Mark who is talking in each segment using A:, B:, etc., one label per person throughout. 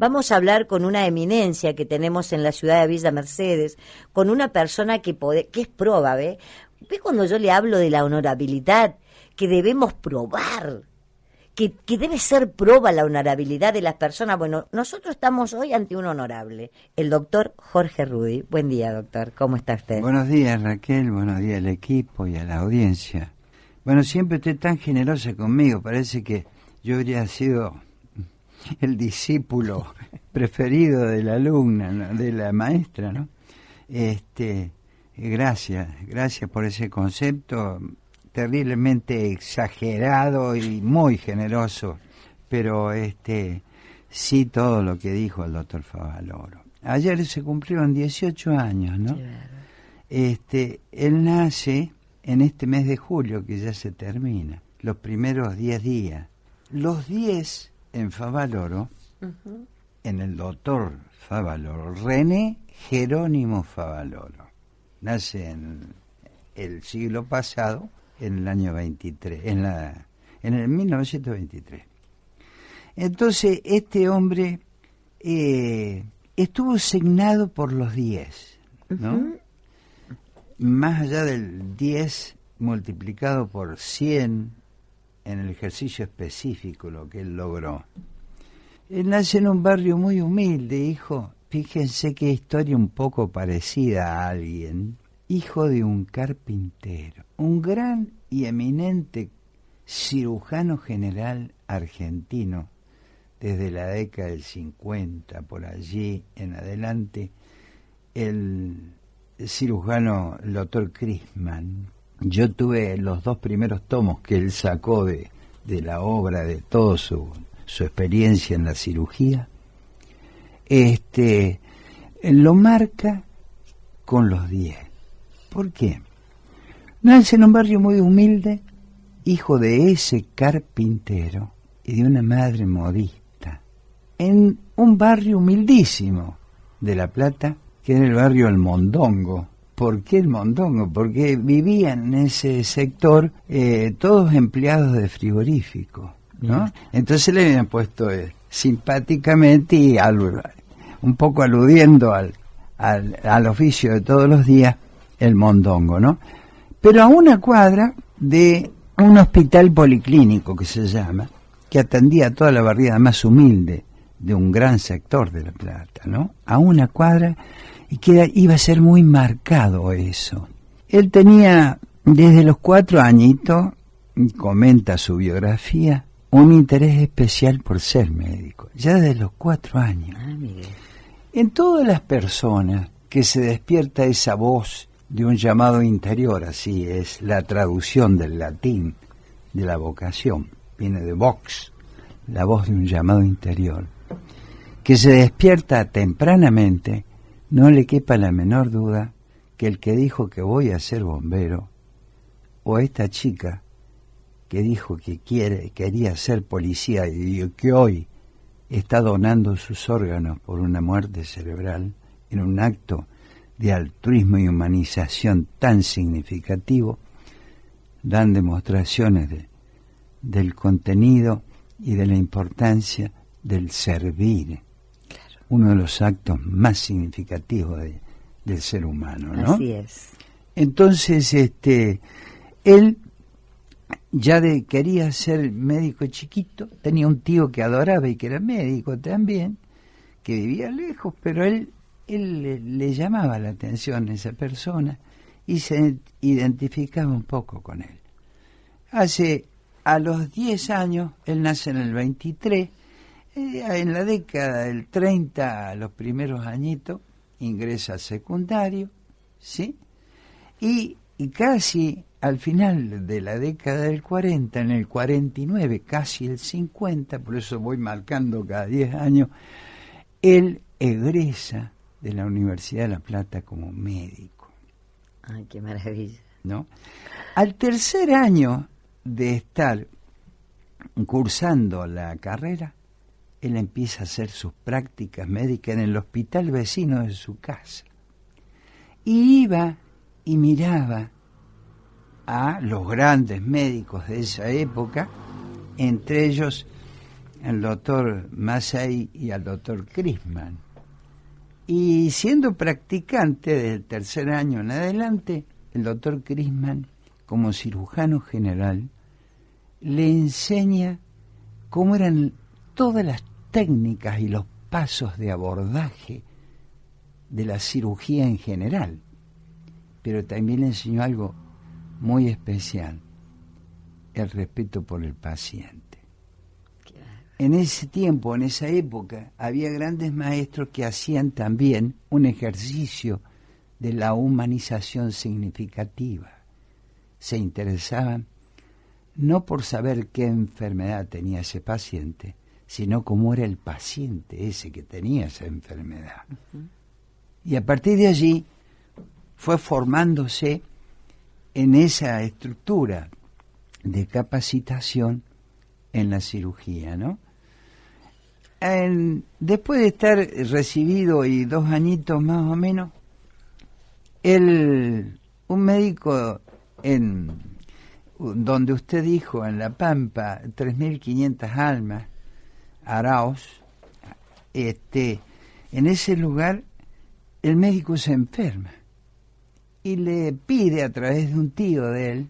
A: Vamos a hablar con una eminencia que tenemos en la ciudad de Villa Mercedes, con una persona que es proba, ¿ve? ¿Ve cuando yo le hablo de la honorabilidad? Que debemos probar, que debe ser proba la honorabilidad de las personas. Bueno, nosotros estamos hoy ante un honorable, el doctor Jorge Rudy. Buen día, doctor, ¿cómo está usted?
B: Buenos días, Raquel, buenos días al equipo y a la audiencia. Bueno, siempre usted tan generosa conmigo, parece que yo habría sido el discípulo preferido de la alumna, ¿no? De la maestra, ¿no? Gracias por ese concepto terriblemente exagerado y muy generoso, pero sí todo lo que dijo el doctor Favaloro. Ayer se cumplieron 18 años, ¿no? Él nace en este mes de julio, que ya se termina, los primeros 10 días. Los 10 en Favaloro, en el doctor Favaloro, René Jerónimo Favaloro. Nace en el siglo pasado, en el año 23, en el 1923. Entonces, este hombre estuvo signado por los 10, ¿no? Más allá del 10 multiplicado por 100 en el ejercicio específico, lo que él logró. Él nace en un barrio muy humilde, hijo, fíjense qué historia un poco parecida a alguien, hijo de un carpintero, un gran y eminente cirujano general argentino, desde la década del 50, por allí en adelante, el cirujano, el doctor Christman. Yo tuve los 2 primeros tomos que él sacó de la obra, de toda su experiencia en la cirugía. Lo marca con los 10. ¿Por qué? Nace en un barrio muy humilde, hijo de ese carpintero y de una madre modista, en un barrio humildísimo de La Plata, que era el barrio El Mondongo. ¿Por qué El Mondongo? Porque vivían en ese sector todos empleados de frigorífico, ¿no? Entonces le habían puesto simpáticamente y un poco aludiendo al oficio de todos los días, El Mondongo, ¿no? Pero a una cuadra de un hospital policlínico que se llama, que atendía a toda la barriada más humilde de un gran sector de La Plata, ¿no? A una cuadra, y que iba a ser muy marcado eso. Él tenía, desde los 4 añitos, comenta su biografía, un interés especial por ser médico, ya desde los 4 años. En todas las personas que se despierta esa voz de un llamado interior, así es la traducción del latín de la vocación, viene de vox, la voz de un llamado interior, que se despierta tempranamente, no le quepa la menor duda que el que dijo que voy a ser bombero, o esta chica que dijo que quería ser policía y que hoy está donando sus órganos por una muerte cerebral, en un acto de altruismo y humanización tan significativo, dan demostraciones del contenido y de la importancia del servir. Uno de los actos más significativos del ser humano, ¿no?
A: Así es.
B: Entonces, él ya quería ser médico chiquito, tenía un tío que adoraba y que era médico también, que vivía lejos, pero él le llamaba la atención a esa persona y se identificaba un poco con él. A los 10 años, él nace en el 23, en la década del 30, los primeros añitos, ingresa al secundario, ¿sí? Y casi al final de la década del 40, en el 49, casi el 50, por eso voy marcando cada 10 años, él egresa de la Universidad de La Plata como médico.
A: Ay, qué maravilla.
B: ¿No? Al tercer año de estar cursando la carrera, él empieza a hacer sus prácticas médicas en el hospital vecino de su casa. Y iba y miraba a los grandes médicos de esa época, entre ellos al doctor Massey y al doctor Christman. Y siendo practicante del tercer año en adelante, el doctor Christman, como cirujano general, le enseña cómo eran todas las técnicas y los pasos de abordaje de la cirugía en general. Pero también le enseñó algo muy especial, el respeto por el paciente. En ese tiempo, en esa época, había grandes maestros que hacían también un ejercicio de la humanización significativa. Se interesaban no por saber qué enfermedad tenía ese paciente, sino cómo era el paciente ese que tenía esa enfermedad. Uh-huh. Y a partir de allí fue formándose en esa estructura de capacitación en la cirugía, ¿no? Después de estar recibido y 2 añitos más o menos, un médico donde usted dijo, en La Pampa, 3.500 almas, Arauz, en ese lugar el médico se enferma y le pide a través de un tío de él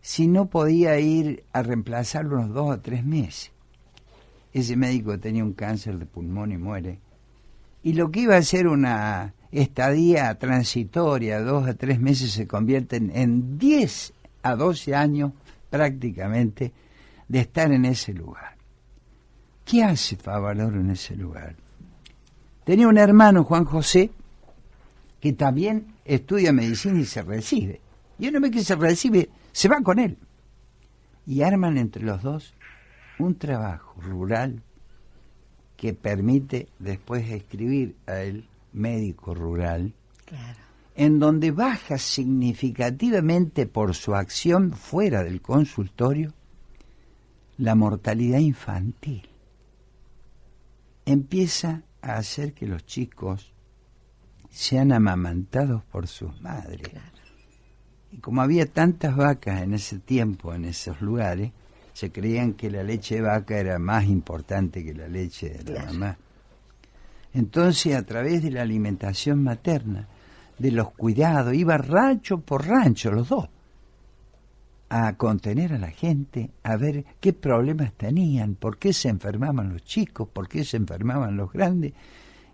B: si no podía ir a reemplazarlo unos 2 o 3 meses. Ese médico tenía un cáncer de pulmón y muere. Y lo que iba a ser una estadía transitoria, 2 a 3 meses, se convierte en 10 a 12 años prácticamente de estar en ese lugar. ¿Qué hace Favaloro en ese lugar? Tenía un hermano, Juan José, que también estudia medicina y se recibe. Y una vez que se recibe, se va con él. Y arman entre los dos un trabajo rural que permite después escribir a El Médico Rural, claro, en donde baja significativamente por su acción fuera del consultorio la mortalidad infantil. Empieza a hacer que los chicos sean amamantados por sus madres. Claro. Y como había tantas vacas en ese tiempo, en esos lugares, se creían que la leche de vaca era más importante que la leche de la mamá. Entonces, a través de la alimentación materna, de los cuidados, iba rancho por rancho, los dos, a contener a la gente, a ver qué problemas tenían, por qué se enfermaban los chicos, por qué se enfermaban los grandes,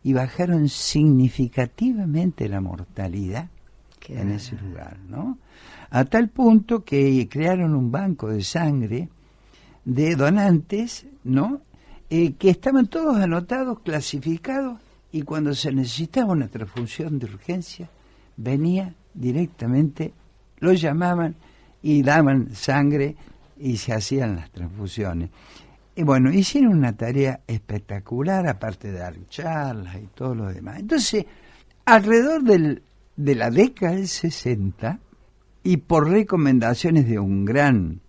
B: y bajaron significativamente la mortalidad en ese lugar, ¿no? A tal punto que crearon un banco de sangre de donantes, ¿no? Que estaban todos anotados, clasificados, y cuando se necesitaba una transfusión de urgencia, venía directamente, lo llamaban y daban sangre y se hacían las transfusiones. Y bueno, hicieron una tarea espectacular, aparte de dar charlas y todo lo demás. Entonces, alrededor de la década del 60, y por recomendaciones de un gran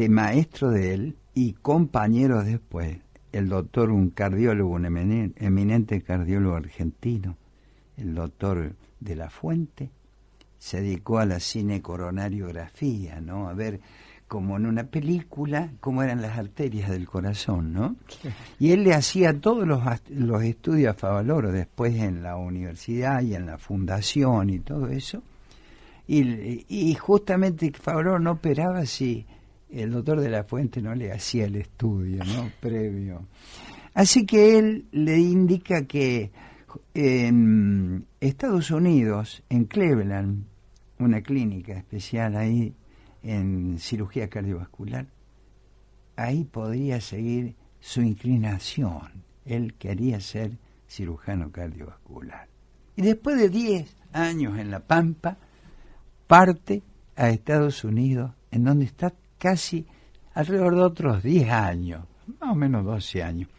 B: maestro de él y compañero después, el doctor, un cardiólogo, un eminente cardiólogo argentino, el doctor de la Fuente, se dedicó a la cinecoronariografía, ¿no? A ver, como en una película, cómo eran las arterias del corazón, ¿no? Y él le hacía todos los estudios a Favaloro, después en la universidad y en la fundación y todo eso. Y justamente Favaloro no operaba si el doctor de la Fuente no le hacía el estudio, ¿no? Previo. Así que él le indica que en Estados Unidos, en Cleveland, una clínica especial ahí en cirugía cardiovascular, ahí podría seguir su inclinación. Él quería ser cirujano cardiovascular. Y después de 10 años en La Pampa, parte a Estados Unidos, en donde está casi alrededor de otros 10 años, más o menos 12 años.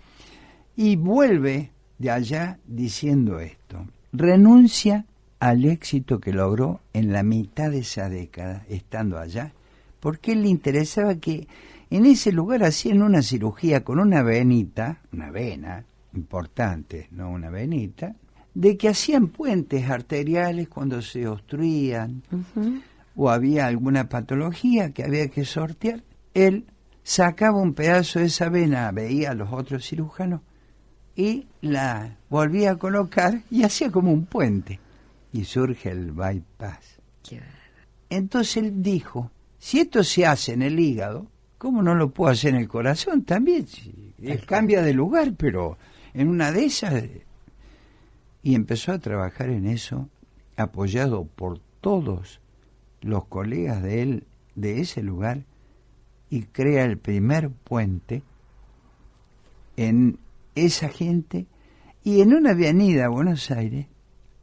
B: Y vuelve de allá diciendo esto: renuncia al éxito que logró en la mitad de esa década, estando allá, porque él le interesaba que en ese lugar hacían una cirugía con una venita, una vena importante, no una venita, de que hacían puentes arteriales cuando se obstruían, uh-huh, o había alguna patología que había que sortear. Él sacaba un pedazo de esa vena, veía a los otros cirujanos y la volvía a colocar y hacía como un puente. Y surge el bypass. Entonces él dijo, si esto se hace en el hígado, ¿cómo no lo puedo hacer en el corazón también? Él cambia de lugar, pero en una de esas... Y empezó a trabajar en eso, apoyado por todos los colegas de él, de ese lugar, y crea el primer puente en esa gente. Y en una avenida a Buenos Aires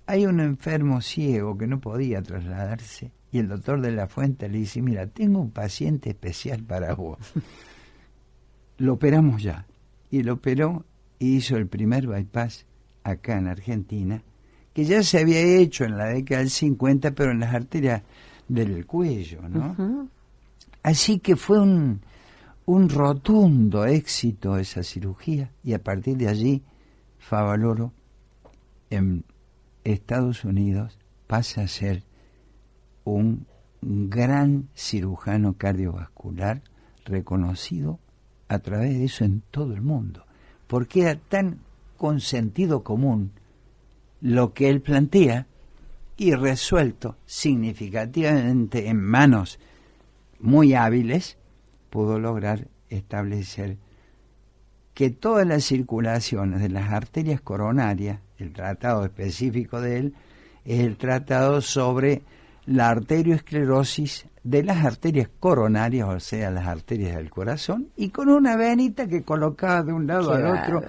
B: hay un enfermo ciego que no podía trasladarse, y el doctor de la Fuente le dice, mira, tengo un paciente especial para vos. Lo operamos ya. Y lo operó y hizo el primer bypass acá en Argentina, que ya se había hecho en la década del 50, pero en las arterias del cuello, ¿no? Uh-huh. Así que fue un rotundo éxito esa cirugía, y a partir de allí Favaloro en Estados Unidos pasa a ser un gran cirujano cardiovascular reconocido a través de eso en todo el mundo, porque era tan con sentido común lo que él plantea y resuelto significativamente en manos muy hábiles, pudo lograr establecer que todas las circulaciones de las arterias coronarias, el tratado específico de él es el tratado sobre la arterioesclerosis de las arterias coronarias, o sea, las arterias del corazón, y con una venita que colocaba de un lado al otro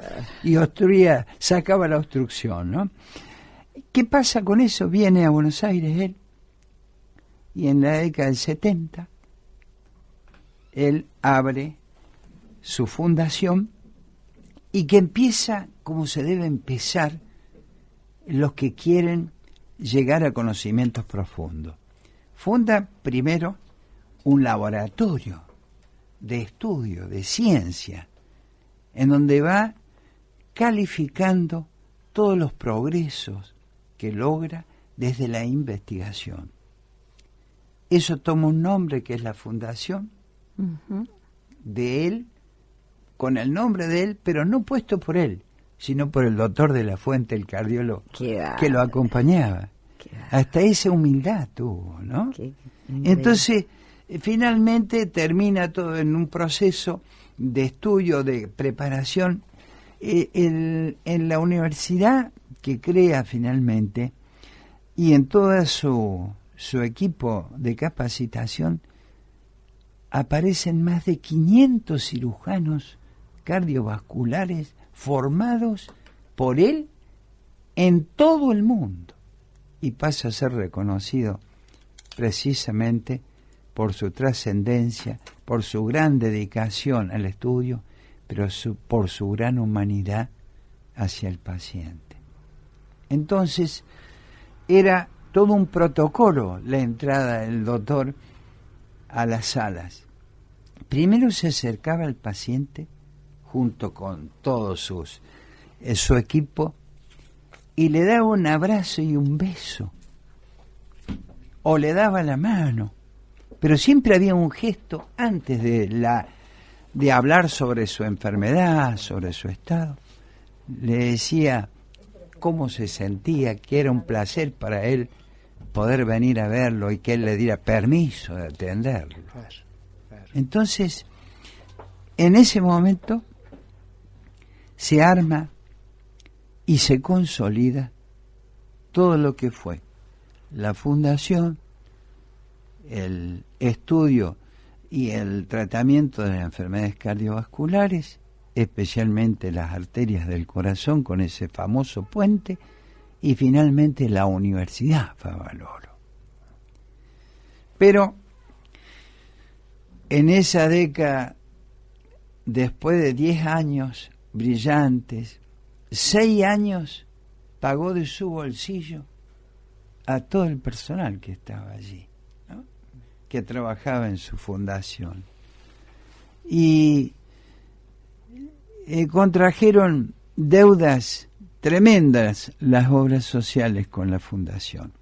B: y obstruía, sacaba la obstrucción, ¿no? ¿Qué pasa con eso? Viene a Buenos Aires él, y en la década del 70 él abre su fundación, y que empieza como se debe empezar los que quieren llegar a conocimientos profundos. Funda primero un laboratorio de estudio, de ciencia, en donde va calificando todos los progresos que logra desde la investigación. Eso toma un nombre que es la fundación de él, con el nombre de él, pero no puesto por él, sino por el doctor de la Fuente, el cardiólogo, que lo acompañaba. Hasta esa humildad tuvo, ¿no? Entonces, finalmente termina todo en un proceso de estudio, de preparación. En la universidad que crea finalmente, y en todo su equipo de capacitación, aparecen más de 500 cirujanos cardiovasculares formados por él en todo el mundo, y pasa a ser reconocido precisamente por su trascendencia, por su gran dedicación al estudio, pero por su gran humanidad hacia el paciente. Entonces, era todo un protocolo la entrada del doctor a las salas. Primero se acercaba al paciente junto con todos su equipo, y le daba un abrazo y un beso, o le daba la mano, pero siempre había un gesto antes de hablar sobre su enfermedad, sobre su estado. Le decía cómo se sentía, que era un placer para él poder venir a verlo y que él le diera permiso de atenderlo. Entonces, en ese momento se arma y se consolida todo lo que fue la fundación, el estudio y el tratamiento de las enfermedades cardiovasculares, especialmente las arterias del corazón con ese famoso puente, y finalmente la Universidad Favaloro. Pero en esa década, después de 10 años brillantes, 6 años pagó de su bolsillo a todo el personal que estaba allí, ¿no? Que trabajaba en su fundación. Y contrajeron deudas tremendas las obras sociales con la fundación.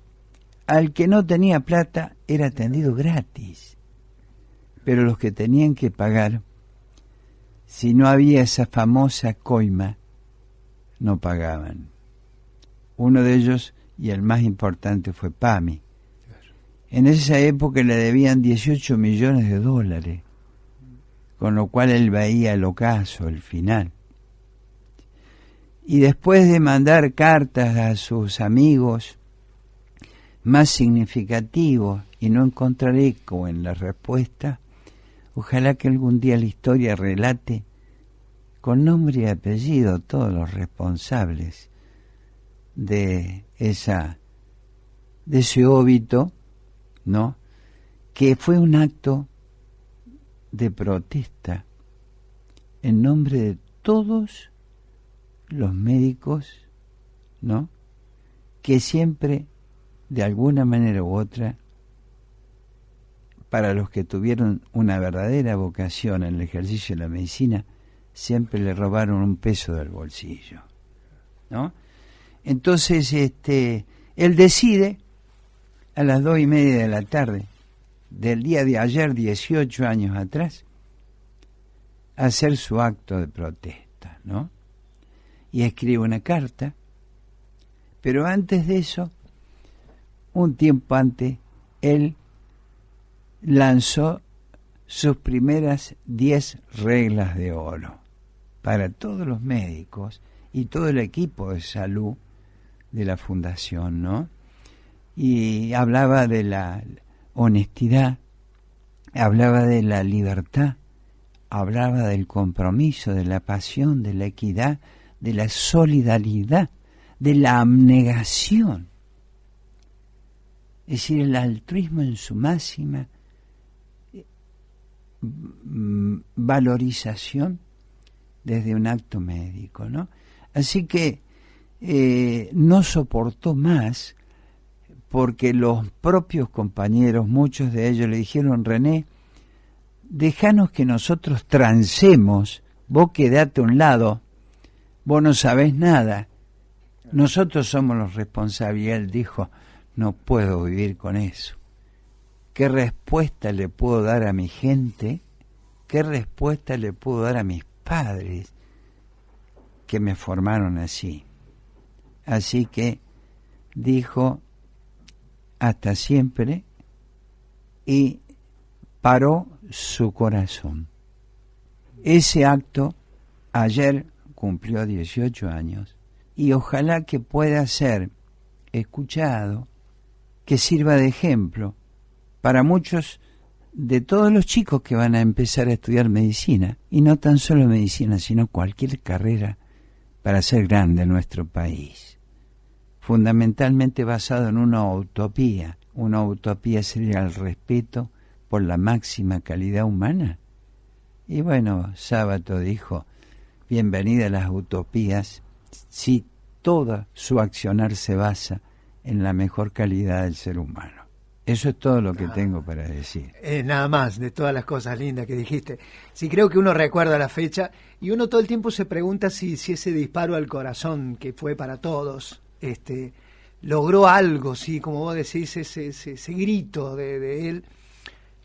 B: Al que no tenía plata era atendido gratis, pero los que tenían que pagar si no había esa famosa coima, no pagaban. Uno de ellos, y el más importante, fue PAMI. En esa época le debían 18 millones de dólares, con lo cual él veía el ocaso, el final. Y después de mandar cartas a sus amigos más significativos y no encontrar eco en la respuesta, ojalá que algún día la historia relate con nombre y apellido todos los responsables de ese óbito, ¿no? Que fue un acto de protesta en nombre de todos los médicos, ¿no? Que siempre, de alguna manera u otra, para los que tuvieron una verdadera vocación en el ejercicio de la medicina, siempre le robaron un peso del bolsillo, ¿no? Entonces, él decide a las 2:30 de la tarde del día de ayer, 18 años atrás, hacer su acto de protesta, ¿no? Y escribe una carta, pero antes de eso, un tiempo antes, él lanzó sus primeras 10 reglas de oro para todos los médicos y todo el equipo de salud de la fundación, ¿no? Y hablaba de la honestidad, hablaba de la libertad, hablaba del compromiso, de la pasión, de la equidad, de la solidaridad, de la abnegación. Es decir, el altruismo en su máxima valorización desde un acto médico, ¿no? Así que no soportó más, porque los propios compañeros, muchos de ellos le dijeron: René, déjanos que nosotros transemos, vos quedate a un lado, vos no sabés nada, nosotros somos los responsables. Y él dijo: no puedo vivir con eso. ¿Qué respuesta le puedo dar a mi gente? ¿Qué respuesta le puedo dar a mis padres que me formaron así? Así que dijo: hasta siempre, y paró su corazón. Ese acto ayer cumplió 18 años y ojalá que pueda ser escuchado, que sirva de ejemplo para muchos de todos los chicos que van a empezar a estudiar medicina, y no tan solo medicina, sino cualquier carrera para ser grande en nuestro país. Fundamentalmente basado en una utopía. Una utopía sería el respeto por la máxima calidad humana. Y bueno, Sábato dijo: bienvenida a las utopías, si toda su accionar se basa en la mejor calidad del ser humano. Eso es todo lo que tengo para decir.
C: Nada más, de todas las cosas lindas que dijiste. Sí, creo que uno recuerda la fecha y uno todo el tiempo se pregunta si ese disparo al corazón, que fue para todos, logró algo, sí, como vos decís, ese grito de él,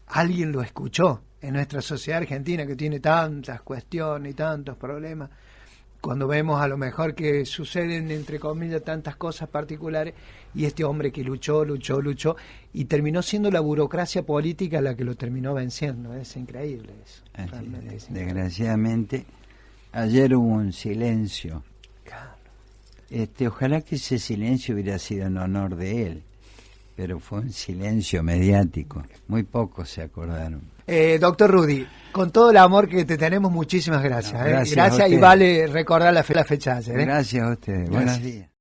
C: alguien lo escuchó en nuestra sociedad argentina, que tiene tantas cuestiones y tantos problemas. Cuando vemos a lo mejor que suceden, entre comillas, tantas cosas particulares, y este hombre que luchó, y terminó siendo la burocracia política la que lo terminó venciendo. Es increíble eso. Realmente es increíble.
B: Desgraciadamente, ayer hubo un silencio.
C: Claro.
B: Ojalá que ese silencio hubiera sido en honor de él, pero fue un silencio mediático. Muy pocos se acordaron.
C: Doctor Rudy, con todo el amor que te tenemos, muchísimas gracias.
B: Gracias
C: y vale recordar la fecha ayer.
B: Gracias a ustedes. Buenos días.